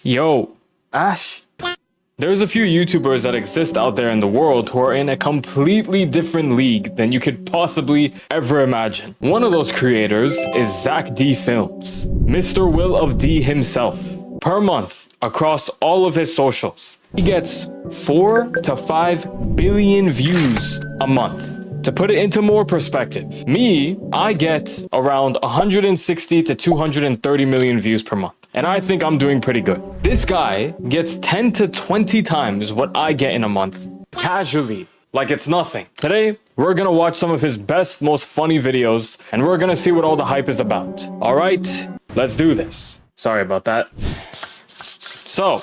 Yo, Ash. There's a few YouTubers that exist out there in the world who are in a completely different league than you could possibly ever imagine. One of those creators is Zach D Films, Mr. Will of D himself. Per month, across all of his socials, he gets 4 to 5 billion views a month. To put it into more perspective, I get around 160 to 230 million views per month. And I think I'm doing pretty good. This guy gets 10 to 20 times what I get in a month, casually, like it's nothing. Today, we're gonna watch some of his best, most funny videos, and we're gonna see what all the hype is about. All right, let's do this. Sorry about that. So,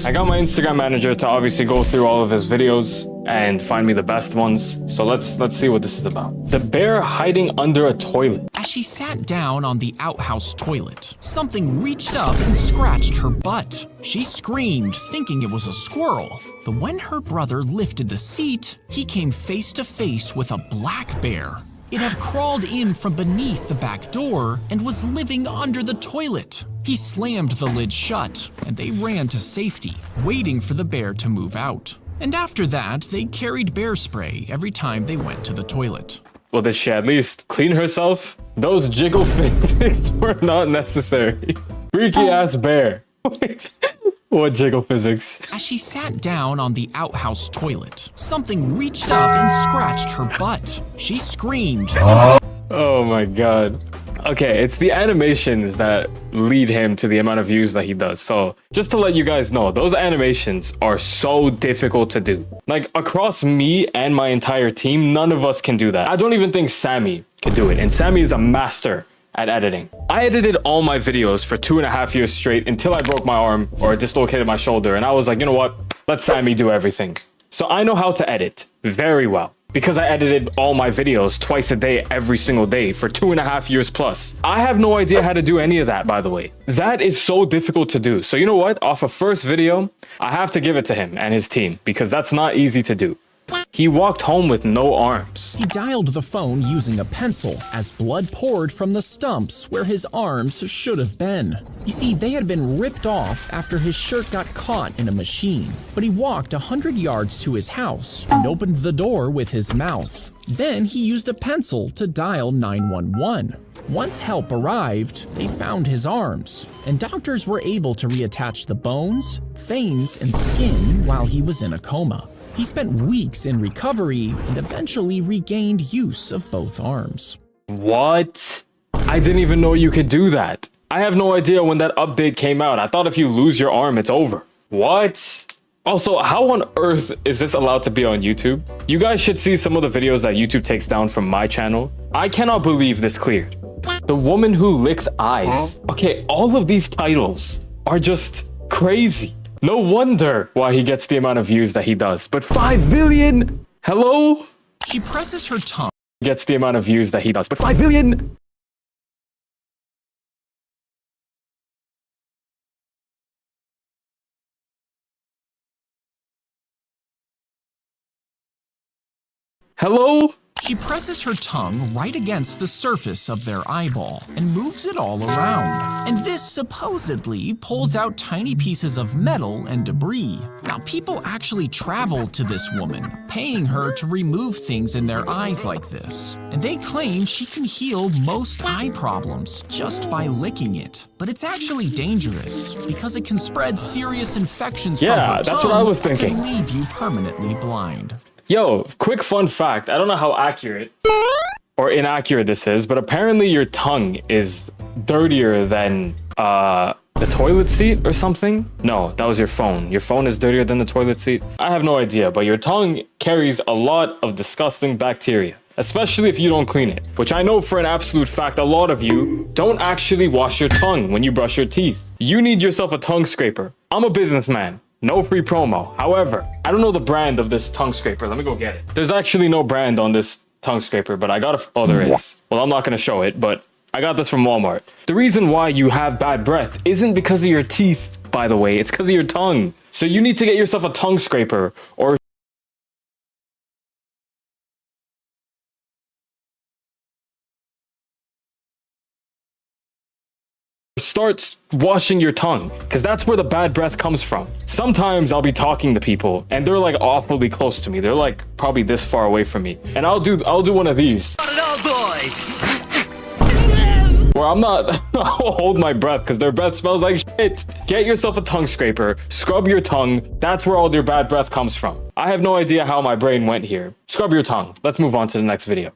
I got my Instagram manager to obviously go through all of his videos and find me the best ones. So let's see what this is about. The bear hiding under a toilet. As she sat down on the outhouse toilet, something reached up and scratched her butt. She screamed, thinking it was a squirrel. But when her brother lifted the seat, he came face to face with a black bear. It had crawled in from beneath the back door and was living under the toilet. He slammed the lid shut, and they ran to safety, waiting for the bear to move out. And after that, they carried bear spray every time they went to the toilet. Well, did she at least clean herself? Those jiggle physics were not necessary. Freaky ass bear. Wait, what jiggle physics? As she sat down on the outhouse toilet, something reached up and scratched her butt. She screamed. Oh my god. Okay, it's the animations that lead him to the amount of views that he does. So just to let you guys know, those animations are so difficult to do. Like across me and my entire team, none of us can do that. I don't even think Sammy can do it. And Sammy is a master at editing. I edited all my videos for 2.5 years straight until I broke my arm or dislocated my shoulder. And I was like, you know what? Let Sammy do everything. So I know how to edit very well, because I edited all my videos twice a day, every single day for 2.5 years plus. I have no idea how to do any of that, by the way. That is so difficult to do. So you know what? Off a first video, I have to give it to him and his team, because that's not easy to do. He walked home with no arms. He dialed the phone using a pencil as blood poured from the stumps where his arms should have been. You see, they had been ripped off after his shirt got caught in a machine. But he walked 100 yards to his house and opened the door with his mouth. Then he used a pencil to dial 911. Once help arrived, they found his arms, and doctors were able to reattach the bones, veins, and skin while he was in a coma. He spent weeks in recovery and eventually regained use of both arms. What? I didn't even know you could do that. I have no idea when that update came out. I thought if you lose your arm, it's over. What? Also, how on earth is this allowed to be on YouTube? You guys should see some of the videos that YouTube takes down from my channel. I cannot believe this cleared. The woman who licks eyes. Okay, all of these titles are just crazy. No wonder why he gets the amount of views that he does. But 5 billion? Hello? She presses her tongue. Gets the amount of views that he does. But 5 billion? Hello? She presses her tongue right against the surface of their eyeball and moves it all around. And this supposedly pulls out tiny pieces of metal and debris. Now, people actually travel to this woman, paying her to remove things in their eyes like this. And they claim she can heal most eye problems just by licking it. But it's actually dangerous because it can spread serious infections from her tongue. Yeah, that's what I was thinking. And leave you permanently blind. Yo, quick fun fact. I don't know how accurate or inaccurate this is, but apparently your tongue is dirtier than the toilet seat or something. No, that was your phone. Your phone is dirtier than the toilet seat. I have no idea, but your tongue carries a lot of disgusting bacteria, especially if you don't clean it, which I know for an absolute fact a lot of you don't actually wash your tongue when you brush your teeth. You need yourself a tongue scraper. I'm a businessman. No free promo. However, I don't know the brand of this tongue scraper. Let me go get it. There's actually no brand on this tongue scraper, but I got a... Oh, there is. Well, I'm not going to show it, but I got this from Walmart. The reason why you have bad breath isn't because of your teeth, by the way. It's because of your tongue. So you need to get yourself a tongue scraper or start washing your tongue, because that's where the bad breath comes from. Sometimes I'll be talking to people and they're like awfully close to me. They're like probably this far away from me. And I'll do one of these. Where I'm not, I'll hold my breath because their breath smells like shit. Get yourself a tongue scraper, scrub your tongue. That's where all your bad breath comes from. I have no idea how my brain went here. Scrub your tongue. Let's move on to the next video.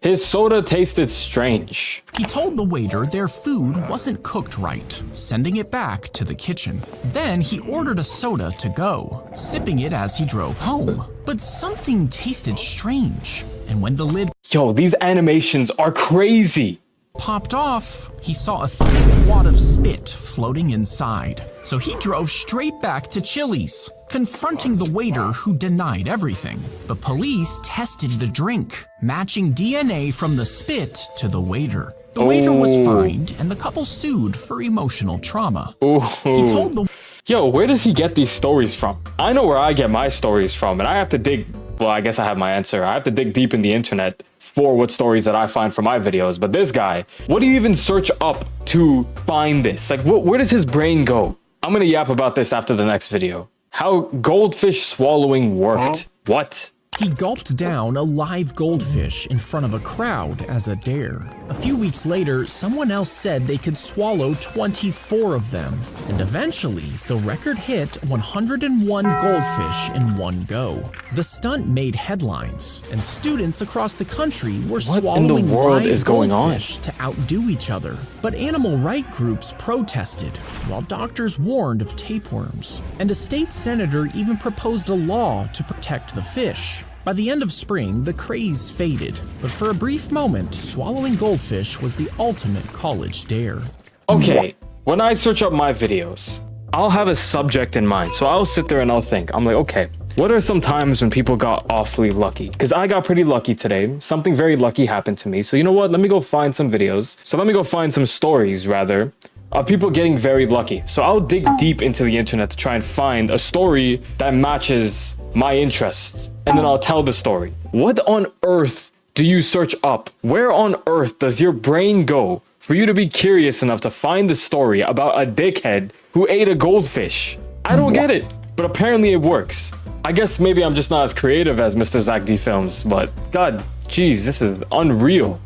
His soda tasted strange. He told the waiter their food wasn't cooked right, sending it back to the kitchen. Then he ordered a soda to go, sipping it as he drove home. But something tasted strange, and when the lid Yo, these animations are crazy. popped off, he saw a thick wad of spit floating inside. So he drove straight back to Chili's, confronting the waiter who denied everything. But police tested the drink, matching DNA from the spit to the waiter. The waiter was fined, and the couple sued for emotional trauma. He told the Yo, where does he get these stories from? I know where I get my stories from, and I have to dig. Well, I guess I have my answer. I have to dig deep in the internet for what stories that I find for my videos. But this guy, what do you even search up to find this? Like, where does his brain go? I'm gonna yap about this after the next video. How goldfish swallowing worked. What? He gulped down a live goldfish in front of a crowd as a dare. A few weeks later, someone else said they could swallow 24 of them. And eventually, the record hit 101 goldfish in one go. The stunt made headlines, and students across the country were swallowing world live is going on? goldfish to outdo each other. But animal rights groups protested, while doctors warned of tapeworms. And a state senator even proposed a law to protect the fish. By the end of spring, the craze faded, but for a brief moment, swallowing goldfish was the ultimate college dare. Okay, when I search up my videos, I'll have a subject in mind. So I'll sit there and I'll think, I'm like, okay, what are some times when people got awfully lucky? Because I got pretty lucky today. Something very lucky happened to me. So you know what? Let me go find some videos. So let me go find some stories, rather, of people getting very lucky. So I'll dig deep into the internet to try and find a story that matches my interests. And then I'll tell the story. What on earth do you search up? Where on earth does your brain go for you to be curious enough to find the story about a dickhead who ate a goldfish? I don't get it, but apparently it works. I guess maybe I'm just not as creative as Mr. Zach D Films, but god, jeez, this is unreal.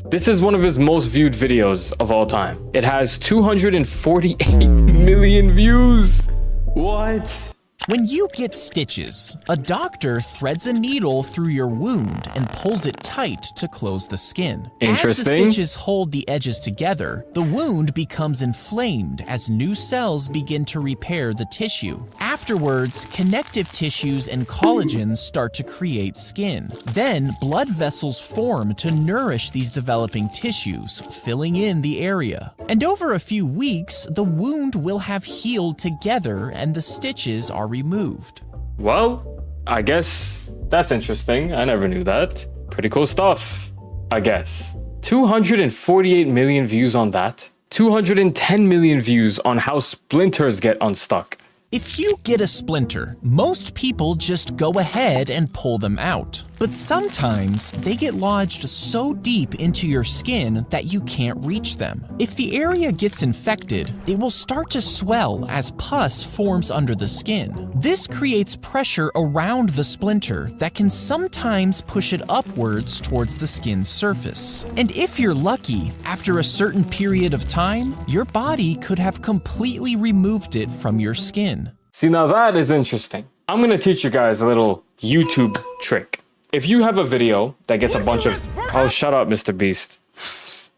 This is one of his most viewed videos of all time. It has 248 million views. What? When you get stitches, a doctor threads a needle through your wound and pulls it tight to close the skin. As the Interesting. stitches hold the edges together, the wound becomes inflamed as new cells begin to repair the tissue. Afterwards, connective tissues and collagens start to create skin. Then, blood vessels form to nourish these developing tissues, filling in the area. And over a few weeks, the wound will have healed together and the stitches are removed. Well, I guess that's interesting. I never knew that. Pretty cool stuff, I guess. 248 million views on that. 210 million views on how splinters get unstuck. If you get a splinter, most people just go ahead and pull them out. But sometimes they get lodged so deep into your skin that you can't reach them. If the area gets infected, it will start to swell as pus forms under the skin. This creates pressure around the splinter that can sometimes push it upwards towards the skin's surface. And if you're lucky, after a certain period of time, your body could have completely removed it from your skin. See, now that is interesting. I'm gonna teach you guys a little YouTube trick. If you have a video that gets a bunch of... Oh, shut up, Mr. Beast.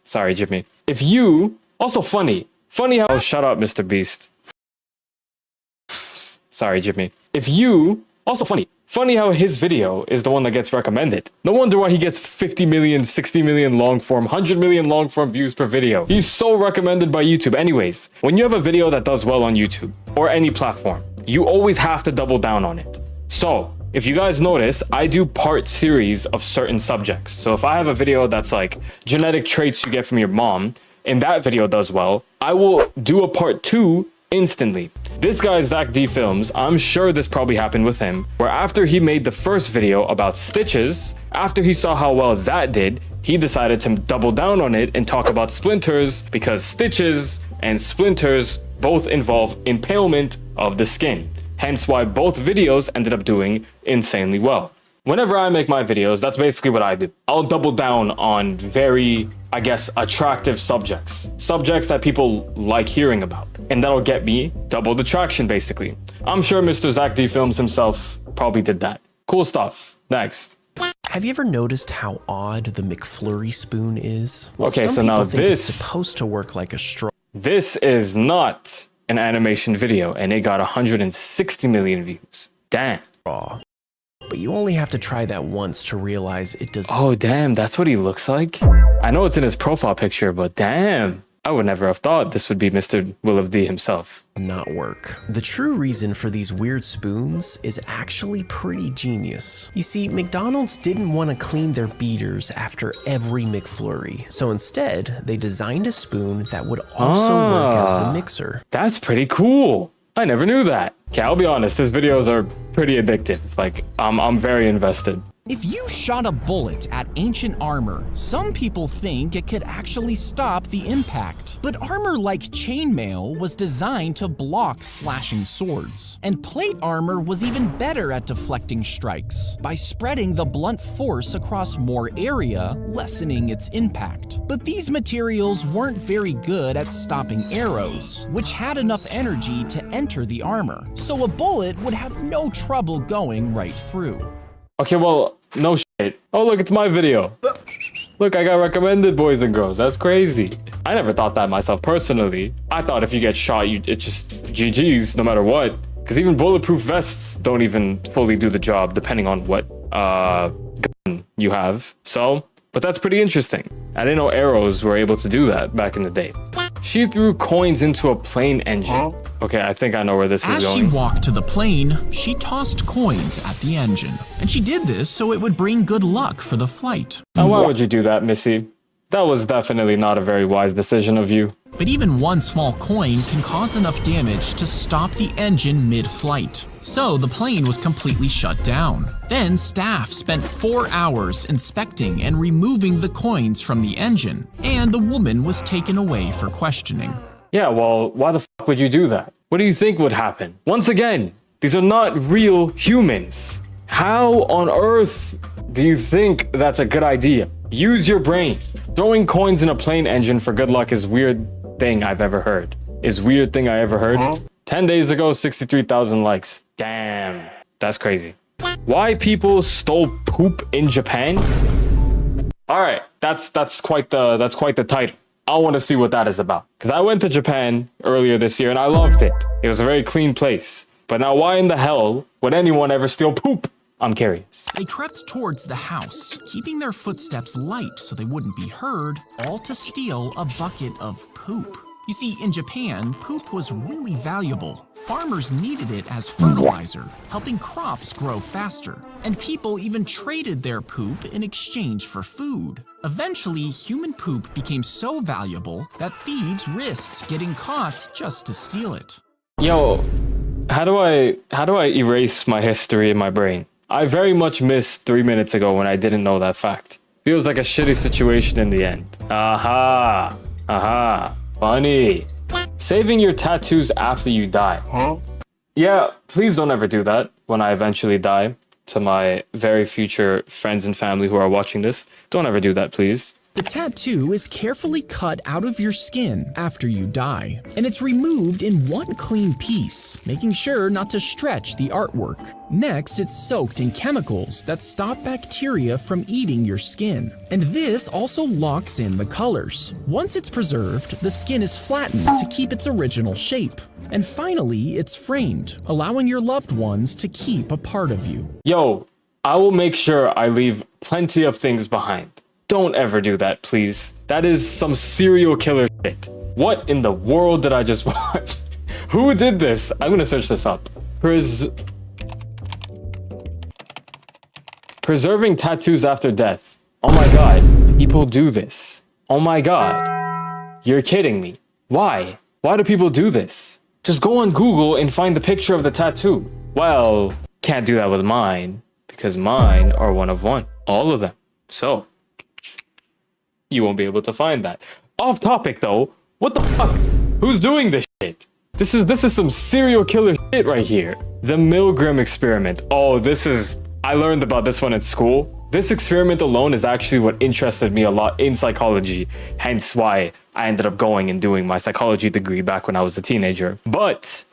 Sorry, Jimmy. If you... Also funny how... Oh, shut up, Mr. Beast. Sorry, Jimmy. If you... Also funny how his video is the one that gets recommended. No wonder why he gets 50 million, 60 million long form, 100 million long form views per video. He's so recommended by YouTube. Anyways, when you have a video that does well on YouTube or any platform, you always have to double down on it. So, if you guys notice, I do part series of certain subjects. So if I have a video that's like genetic traits you get from your mom, and that video does well, I will do a part 2 instantly. This guy, Zach D Films, I'm sure this probably happened with him, where after he made the first video about stitches, after he saw how well that did, he decided to double down on it and talk about splinters because stitches and splinters both involve impalement of the skin. Hence why both videos ended up doing insanely well. Whenever I make my videos, that's basically what I do. I'll double down on very, I guess, attractive subjects. Subjects that people like hearing about. And that'll get me double the traction, basically. I'm sure Mr. Zach D Films himself probably did that. Cool stuff. Next. Have you ever noticed how odd the McFlurry spoon is? Well, Okay, some so people now think this- it's supposed to work like a straw. This is not an animation video, and it got 160 million views. Damn. But you only have to try that once to realize it does Oh, damn, that's what he looks like? I know it's in his profile picture, but damn. I would never have thought this would be Mr. Will of D himself. not work. The true reason for these weird spoons is actually pretty genius. You see, McDonald's didn't want to clean their beaters after every McFlurry, so instead, they designed a spoon that would also work as the mixer. That's pretty cool. I never knew that. Okay, I'll be honest, his videos are pretty addictive. Like, I'm very invested. If you shot a bullet at ancient armor, some people think it could actually stop the impact. But armor like chainmail was designed to block slashing swords. And plate armor was even better at deflecting strikes, by spreading the blunt force across more area, lessening its impact. But these materials weren't very good at stopping arrows, which had enough energy to enter the armor. So a bullet would have no trouble going right through. Okay, well, no shit. Oh, look, it's my video. Look, I got recommended, boys and girls. That's crazy. I never thought that myself personally. I thought if you get shot, it's just GG's no matter what. Because even bulletproof vests don't even fully do the job, depending on what gun you have. So, but that's pretty interesting. I didn't know arrows were able to do that back in the day. She threw coins into a plane engine. Okay, I think I know where this is As she going. walked to the plane, she tossed coins at the engine. And she did this so it would bring good luck for the flight. Now, why would you do that, Missy? That was definitely not a very wise decision of you. But even one small coin can cause enough damage to stop the engine mid-flight. So the plane was completely shut down. Then staff spent 4 hours inspecting and removing the coins from the engine, and the woman was taken away for questioning. Yeah, well, why the fuck would you do that? What do you think would happen? Once again, these are not real humans. How on earth do you think that's a good idea? Use your brain. Throwing coins in a plane engine for good luck is weird thing I've ever heard. 10 days ago, 63,000 likes. Damn, that's crazy. Why people stole poop in Japan? All right, that's quite the title. I want to see what that is about. Because I went to Japan earlier this year and I loved it. It was a very clean place. But now why in the hell would anyone ever steal poop? I'm curious. They crept towards the house, keeping their footsteps light so they wouldn't be heard, all to steal a bucket of poop. You see, in Japan, poop was really valuable. Farmers needed it as fertilizer, helping crops grow faster. And people even traded their poop in exchange for food. Eventually, human poop became so valuable that thieves risked getting caught just to steal it. Yo, how do I erase my history in my brain? I very much missed 3 minutes ago when I didn't know that fact. Feels like a shitty situation in the end. Aha. Funny. Saving your tattoos after you die. Yeah, please don't ever do that when I eventually die. To my very future friends and family who are watching this, don't ever do that, please. The tattoo is carefully cut out of your skin after you die, and it's removed in one clean piece, making sure not to stretch the artwork. Next, it's soaked in chemicals that stop bacteria from eating your skin, and this also locks in the colors. Once it's preserved, the skin is flattened to keep its original shape. And finally, it's framed, allowing your loved ones to keep a part of you. Yo, I will make sure I leave plenty of things behind. Don't ever do that, please. That is some serial killer shit. What in the world did I just watch? Who did this? I'm gonna search this up. Preserving tattoos after death. Oh my god, people do this. Oh my god. You're kidding me. Why? Why do people do this? Just go on Google and find the picture of the tattoo. Well, can't do that with mine, because mine are one of one. All of them. So, you won't be able to find that. Off topic though, what the fuck? Who's doing this shit? This is some serial killer shit right here. The Milgram experiment. Oh, I learned about this one at school. This experiment alone is actually what interested me a lot in psychology, hence why I ended up going and doing my psychology degree back when I was a teenager. But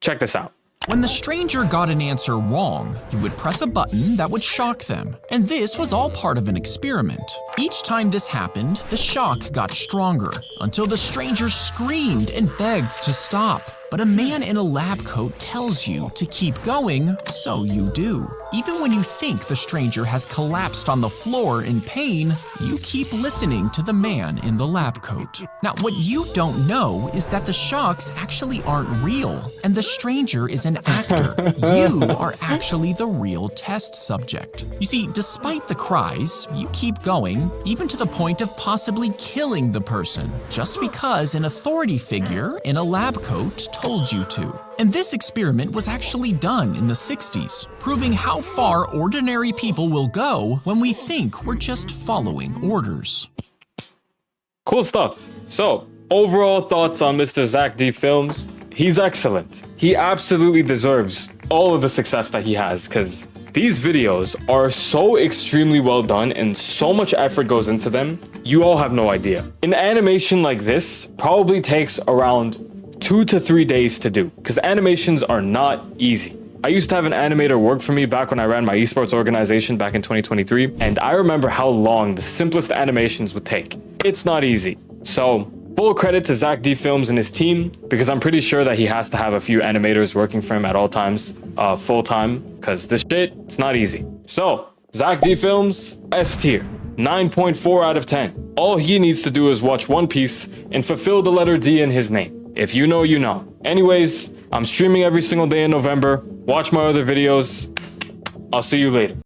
check this out. When the stranger got an answer wrong, you would press a button that would shock them. And this was all part of an experiment. Each time this happened, the shock got stronger, until the stranger screamed and begged to stop. But a man in a lab coat tells you to keep going, so you do. Even when you think the stranger has collapsed on the floor in pain, you keep listening to the man in the lab coat. Now, what you don't know is that the shocks actually aren't real, and the stranger is an actor. You are actually the real test subject. You see, despite the cries, you keep going, even to the point of possibly killing the person, just because an authority figure in a lab coat told you to. And this experiment was actually done in the 60s, proving how far ordinary people will go when we think we're just following orders. Cool stuff. So, overall thoughts on Mr. Zach D. Films? He's excellent. He absolutely deserves all of the success that he has, because these videos are so extremely well done and so much effort goes into them, you all have no idea. An animation like this probably takes around 2 to 3 days to do, because animations are not easy. I used to have an animator work for me back when I ran my esports organization back in 2023, and I remember how long the simplest animations would take. It's not easy. So, full credit to Zach D. Films and his team, because I'm pretty sure that he has to have a few animators working for him at all times, full time, because this shit, it's not easy. So, Zach D. Films, S tier, 9.4 out of 10. All he needs to do is watch One Piece and fulfill the letter D in his name. If you know, you know. Anyways, I'm streaming every single day in November. Watch my other videos. I'll see you later.